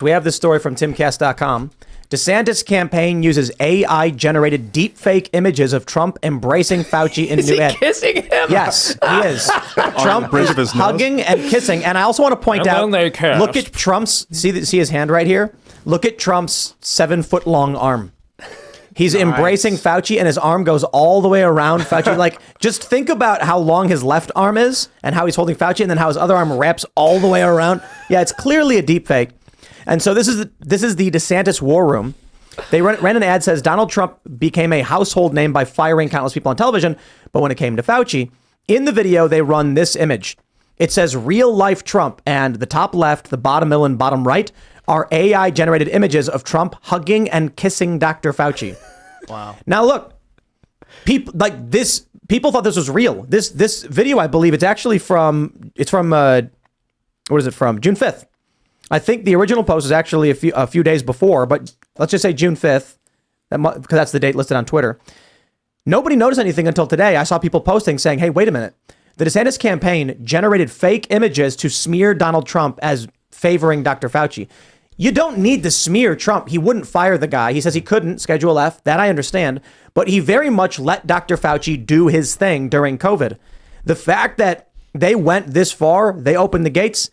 We have this story from Timcast.com. DeSantis campaign uses AI-generated deepfake images of Trump embracing Fauci in new ad. Kissing him? Yes, he is. Trump is hugging and kissing. And I also want to point out, look at Trump's, see his hand right here? Look at Trump's 7-foot-long arm. He's embracing Fauci, and his arm goes all the way around Fauci. Like, just think about how long his left arm is and how he's holding Fauci, and then how his other arm wraps all the way around. Yeah, it's clearly a deepfake. And so this is the DeSantis war room. They ran an ad that says Donald Trump became a household name by firing countless people on television. But when it came to Fauci, in the video, they run this image. It says real life Trump, and the top left, the bottom middle, and bottom right are AI generated images of Trump hugging and kissing Dr. Fauci. Wow. Now, look, people thought this was real. This video, I believe it's from June 5th. I think the original post is actually a few days before, but let's just say June 5th, because that's the date listed on Twitter. Nobody noticed anything until today. I saw people posting saying, hey, wait a minute. The DeSantis campaign generated fake images to smear Donald Trump as favoring Dr. Fauci. You don't need to smear Trump. He wouldn't fire the guy. He says he couldn't, Schedule F. That I understand. But he very much let Dr. Fauci do his thing during COVID. The fact that they went this far, they opened the gates.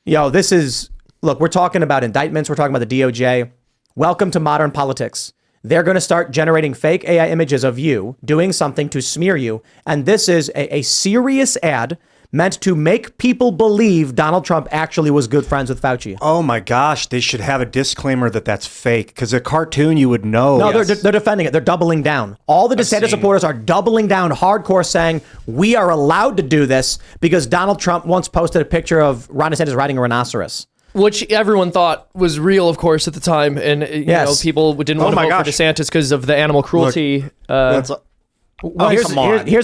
Look, we're talking about indictments. We're talking about the DOJ. Welcome to modern politics. They're going to start generating fake AI images of you doing something to smear you. And this is a serious ad meant to make people believe Donald Trump actually was good friends with Fauci. Oh my gosh, they should have a disclaimer that that's fake, because a cartoon you would know. No, they're defending it. They're doubling down. All the DeSantis supporters are doubling down hardcore, saying we are allowed to do this because Donald Trump once posted a picture of Ron DeSantis riding a rhinoceros. Which everyone thought was real, of course, at the time. And you know, people didn't want to vote for DeSantis because of the animal cruelty. Here's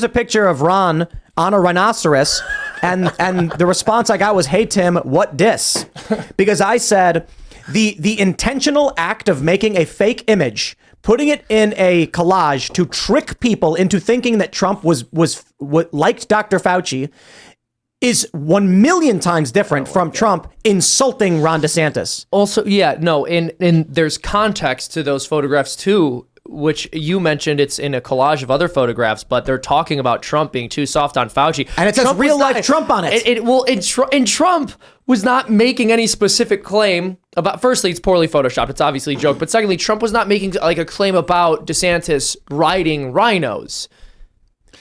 a picture of Ron on a rhinoceros. And the response I got was, hey, Tim, what dis? Because I said the intentional act of making a fake image, putting it in a collage to trick people into thinking that Trump was liked Dr. Fauci is 1 million times different from Trump insulting Ron DeSantis. Also, and there's context to those photographs too, which you mentioned. It's in a collage of other photographs, but they're talking about Trump being too soft on Fauci. And it says real life Trump on it. And Trump was not making any specific claim about, firstly, it's poorly photoshopped. It's obviously a joke. But secondly, Trump was not making like a claim about DeSantis riding rhinos.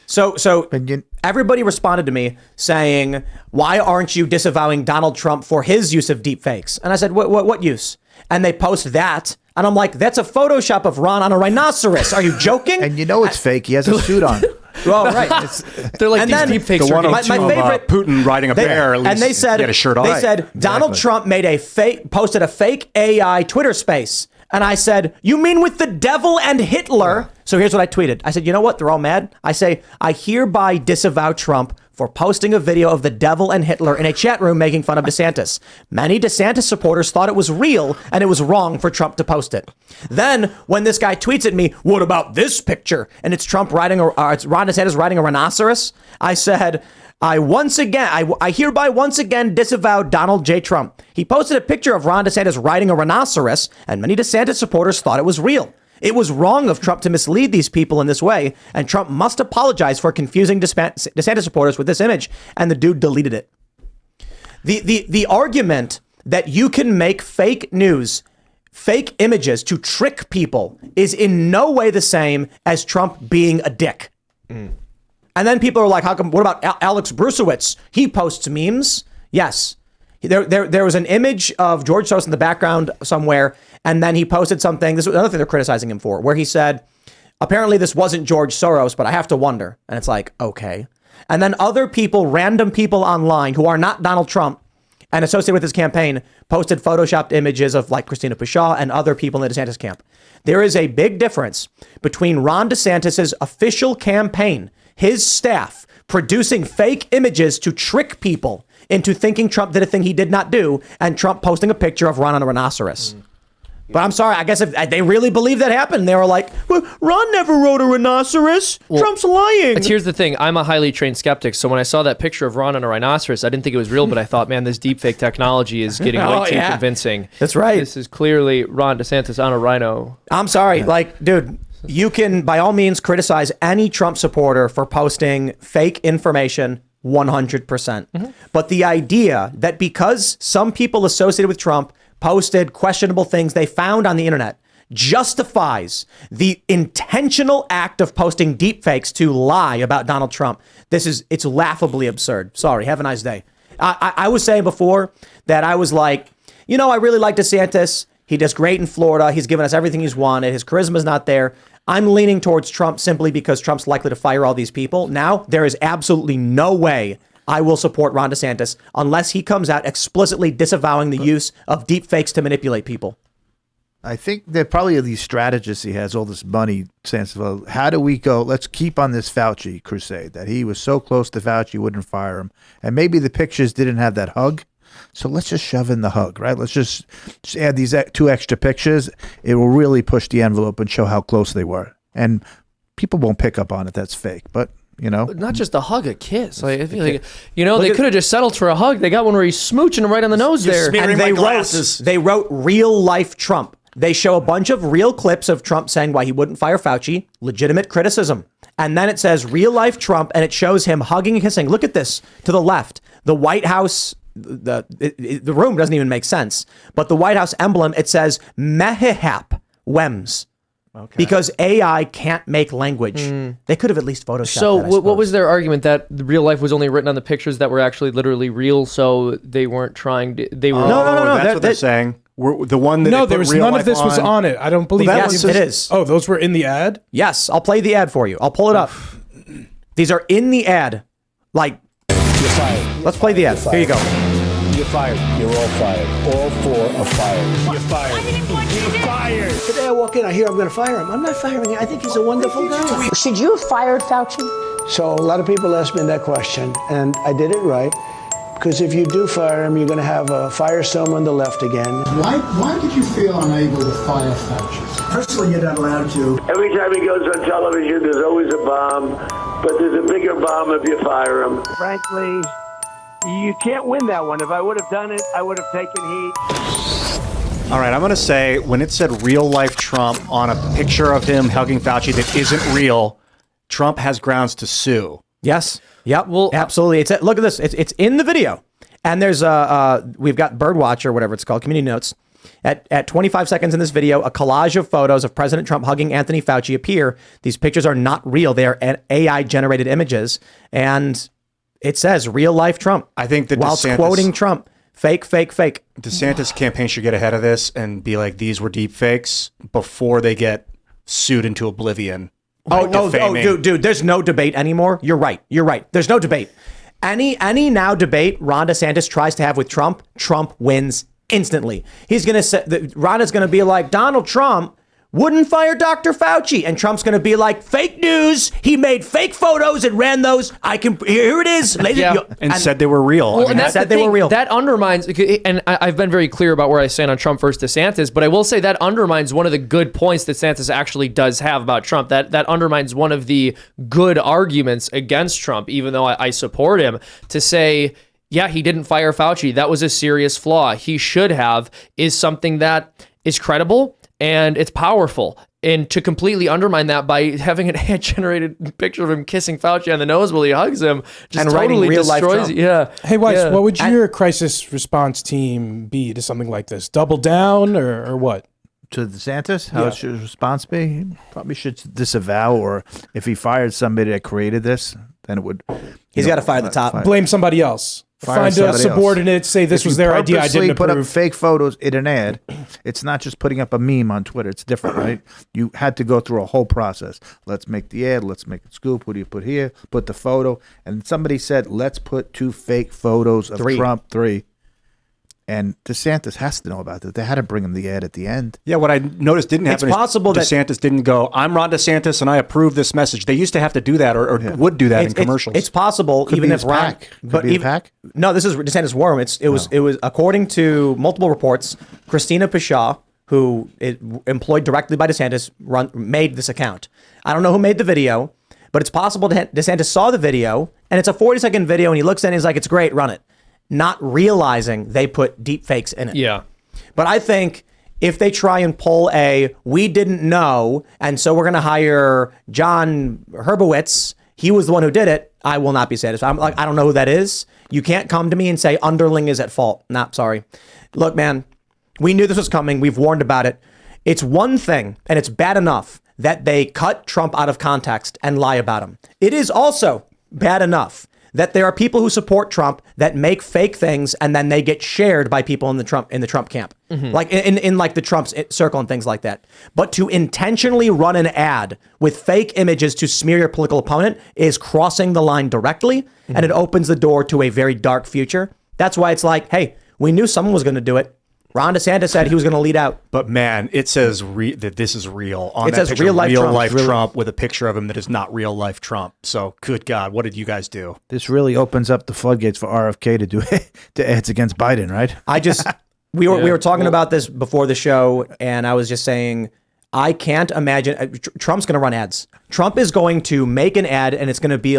So everybody responded to me saying, why aren't you disavowing Donald Trump for his use of deepfakes? And I said, what use? And they post that. And I'm like, that's a Photoshop of Ron on a rhinoceros. Are you joking? And you know it's fake. He has a suit on. Well, right. They're like, these deepfakes are my favorite, Putin riding a bear. At least and they said, he had a shirt on. They said Donald Trump made posted a fake AI Twitter space. And I said, you mean with the devil and Hitler? So here's what I tweeted. I said, you know what? They're all mad. I say, I hereby disavow Trump for posting a video of the devil and Hitler in a chat room making fun of DeSantis. Many DeSantis supporters thought it was real and it was wrong for Trump to post it. Then when this guy tweets at me, what about this picture? And it's Trump it's Ron DeSantis riding a rhinoceros. I said, I hereby once again disavow Donald J. Trump. He posted a picture of Ron DeSantis riding a rhinoceros, and many DeSantis supporters thought it was real. It was wrong of Trump to mislead these people in this way, and Trump must apologize for confusing DeSantis supporters with this image, and the dude deleted it. The argument that you can make fake news, fake images to trick people is in no way the same as Trump being a dick. And then people are like, how come, what about Alex Brusewitz? He posts memes. Yes. There was an image of George Soros in the background somewhere, and then he posted something. This is another thing they're criticizing him for, where he said, apparently this wasn't George Soros, but I have to wonder. And it's like, okay. And then other people, random people online who are not Donald Trump and associated with his campaign, posted photoshopped images of like Christina Pushaw and other people in the DeSantis camp. There is a big difference between Ron DeSantis's official campaign, his staff producing fake images to trick people into thinking Trump did a thing he did not do, and Trump posting a picture of Ron on a rhinoceros. But I'm sorry. I guess if they really believe that happened, they were like, well, Ron never rode a rhinoceros. Trump's lying. Here's the thing. I'm a highly trained skeptic. So when I saw that picture of Ron on a rhinoceros, I didn't think it was real, but I thought, man, this deepfake technology is getting way too convincing. That's right. This is clearly Ron DeSantis on a rhino. I'm sorry. Like, dude, you can, by all means, criticize any Trump supporter for posting fake information 100%. But the idea that because some people associated with Trump posted questionable things they found on the internet justifies the intentional act of posting deepfakes to lie about Donald Trump. It's laughably absurd. Sorry. Have a nice day. I was saying before that I was like, I really like DeSantis. He does great in Florida. He's given us everything he's wanted. His charisma's not there. I'm leaning towards Trump simply because Trump's likely to fire all these people. Now, there is absolutely no way I will support Ron DeSantis unless he comes out explicitly disavowing the use of deep fakes to manipulate people. I think that probably these strategists, he has all this money, sensible. How do we go? Let's keep on this Fauci crusade that he was so close to Fauci, wouldn't fire him. And maybe the pictures didn't have that hug. So let's just shove in the hug, right? Let's just add these 2 extra pictures. It will really push the envelope and show how close they were. And people won't pick up on it. That's fake. But, not just a hug, a kiss. Like, I feel like, they could have just settled for a hug. They got one where he's smooching him right on the nose there. And they wrote real life Trump. They show a bunch of real clips of Trump saying why he wouldn't fire Fauci, legitimate criticism. And then it says real life Trump, and it shows him hugging and kissing. Look at this to the left. The White House, the room doesn't even make sense. But the White House emblem, it says Mehihap Wems. Okay. Because AI can't make language. They could have at least photoshopped So that, what was their argument? That the real life was only written on the pictures that were actually literally real, so they weren't trying to... They were No. That's what they're saying. The one that No, there was none of this was on it. I don't believe that. Yes, it is. Oh, those were in the ad? Yes, I'll play the ad for you. I'll pull it up. These are in the ad. Like, you're fired. Let's play the ad. Here you go. You're fired. You're all fired. All 4 are fired. You're fired. You're fired. Today I walk in, I hear I'm going to fire him. I'm not firing him. I think he's a wonderful guy. Should you have fired Fauci? So a lot of people ask me that question, and I did it right. Because if you do fire him, you're going to have a firestorm on the left again. Why did you feel unable to fire Fauci? Personally, you're not allowed to. Every time he goes on television, there's always a bomb. But there's a bigger bomb if you fire him. Frankly, you can't win that one. If I would have done it, I would have taken heat. All right, I'm going to say when it said real life Trump on a picture of him hugging Fauci that isn't real, Trump has grounds to sue. Yes. Yep. Well, absolutely. Look at this. It's in the video. And there's we've got Birdwatch or whatever it's called, community notes. At 25 seconds in this video, a collage of photos of President Trump hugging Anthony Fauci appear. These pictures are not real. They are AI generated images. And it says real life Trump. I think that while quoting Trump, fake. DeSantis campaign should get ahead of this and be like, these were deep fakes before they get sued into oblivion. Dude, there's no debate anymore. You're right. There's no debate. Any now debate Ron DeSantis tries to have with Trump wins instantly. He's going to say, Ron is going to be like, Donald Trump wouldn't fire Dr. Fauci. And Trump's going to be like, fake news. He made fake photos and ran those. Here it is. And said they were real. Well, and that's said they were real. That undermines, and I've been very clear about where I stand on Trump versus DeSantis, but I will say that undermines one of the good points that DeSantis actually does have about Trump. That undermines one of the good arguments against Trump, even though I support him, to say, yeah, he didn't fire Fauci. That was a serious flaw. He should have, is something that is credible and it's powerful. And to completely undermine that by having an ad-generated picture of him kissing Fauci on the nose while he hugs him just and totally destroys it. Yeah. Hey, Weiss, what would your crisis response team be to something like this? Double down or what? To DeSantis, how should his response be? He probably should disavow, or if he fired somebody that created this, then it would... He's got to fire the top. Blame somebody else. Find a subordinate, say this was their idea, I didn't approve. Put up fake photos in an ad. It's not just putting up a meme on Twitter. It's different, right? You had to go through a whole process. Let's make the ad. Let's make it scoop. What do you put here? Put the photo. And somebody said, let's put 2 fake photos of Trump, 3. And DeSantis has to know about that. They had to bring him the ad at the end. Yeah, what I noticed didn't happen is DeSantis didn't go, I'm Ron DeSantis and I approve this message. They used to have to do that or would do that in commercials. It's possible, Could even be if his Ron... PAC. Could be his PAC? No, this is DeSantis' war room. It was according to multiple reports, Christina Pashaw, who employed directly by DeSantis made this account. I don't know who made the video, but it's possible DeSantis saw the video, and it's a 40-second video, and he looks at it and he's like, it's great, run it. Not realizing they put deep fakes in it. Yeah. But I think if they try and pull we didn't know, and so we're going to hire John Herbowitz, he was the one who did it, I will not be satisfied. I'm like, I don't know who that is. You can't come to me and say underling is at fault. Not sorry. Look, man, we knew this was coming. We've warned about it. It's one thing, and it's bad enough that they cut Trump out of context and lie about him. It is also bad enough that there are people who support Trump that make fake things and then they get shared by people in the Trump camp, like in like the Trump circle and things like that. But to intentionally run an ad with fake images to smear your political opponent is crossing the line directly, and it opens the door to a very dark future. That's why it's like, hey, we knew someone was going to do it. Ron DeSantis said he was going to lead out. But man, it says that this is real. On it that says picture, real life Trump with a picture of him that is not real life Trump. So good God, what did you guys do? This really opens up the floodgates for RFK to do to ads against Biden, right? We were talking about this before the show, and I was just saying, I can't imagine Trump's going to run ads. Trump is going to make an ad, and it's going to be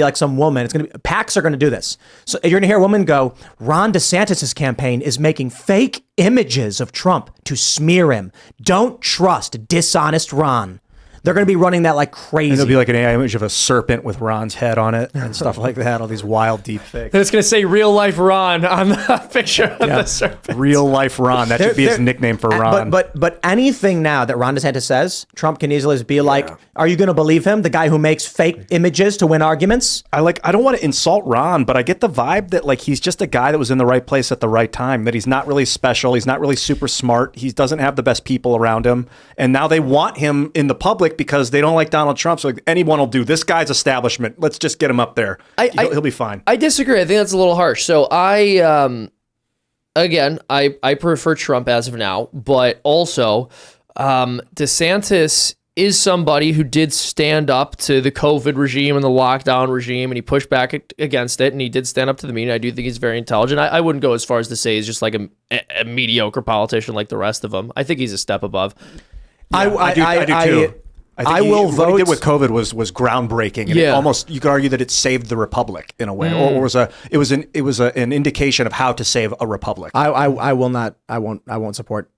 like some woman. PACs are going to do this. So you're going to hear a woman go, Ron DeSantis' campaign is making fake images of Trump to smear him. Don't trust dishonest Ron. They're going to be running that like crazy. And there'll be like an AI image of a serpent with Ron's head on it and stuff like that. All these wild deep fakes. And it's going to say real life Ron on the picture of the serpent. Real life Ron. That should be his nickname for Ron. But anything now that Ron DeSantis says, Trump can easily be like, are you going to believe him? The guy who makes fake images to win arguments? I don't want to insult Ron, but I get the vibe that like he's just a guy that was in the right place at the right time, that he's not really special. He's not really super smart. He doesn't have the best people around him. And now they want him in the public because they don't like Donald Trump. So like, anyone will do. This guy's establishment. Let's just get him up there. He'll be fine. I disagree. I think that's a little harsh. So I prefer Trump as of now, but also DeSantis is somebody who did stand up to the COVID regime and the lockdown regime, and he pushed back against it, and he did stand up to the media. I do think he's very intelligent. I wouldn't go as far as to say he's just like a mediocre politician like the rest of them. I think he's a step above. Yeah, I do too. I will vote. What he did with COVID was groundbreaking. And it almost, you could argue that it saved the republic in a way, or it was an indication of how to save a republic. I won't support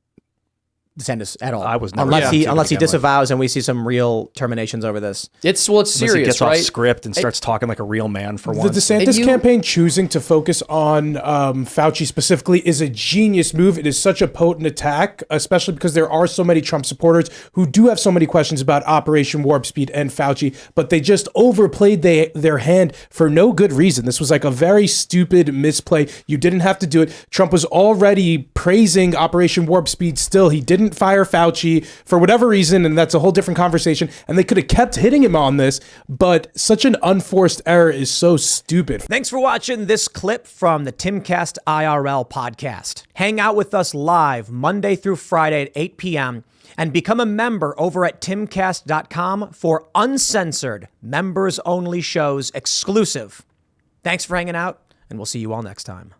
DeSantis at all. I was never unless he disavows and we see some real terminations over this. It's serious, he gets right? off script and starts talking like a real man for once. The DeSantis campaign choosing to focus on Fauci specifically is a genius move. It is such a potent attack, especially because there are so many Trump supporters who do have so many questions about Operation Warp Speed and Fauci, but they just overplayed their hand for no good reason. This was like a very stupid misplay. You didn't have to do it. Trump was already praising Operation Warp Speed still. He didn't fire Fauci for whatever reason, and that's a whole different conversation, and they could have kept hitting him on this, but such an unforced error is so stupid. Thanks for watching this clip from the Timcast IRL podcast. Hang out with us live Monday through Friday at 8 p.m. and become a member over at timcast.com for uncensored, members-only shows exclusive. Thanks for hanging out, and we'll see you all next time.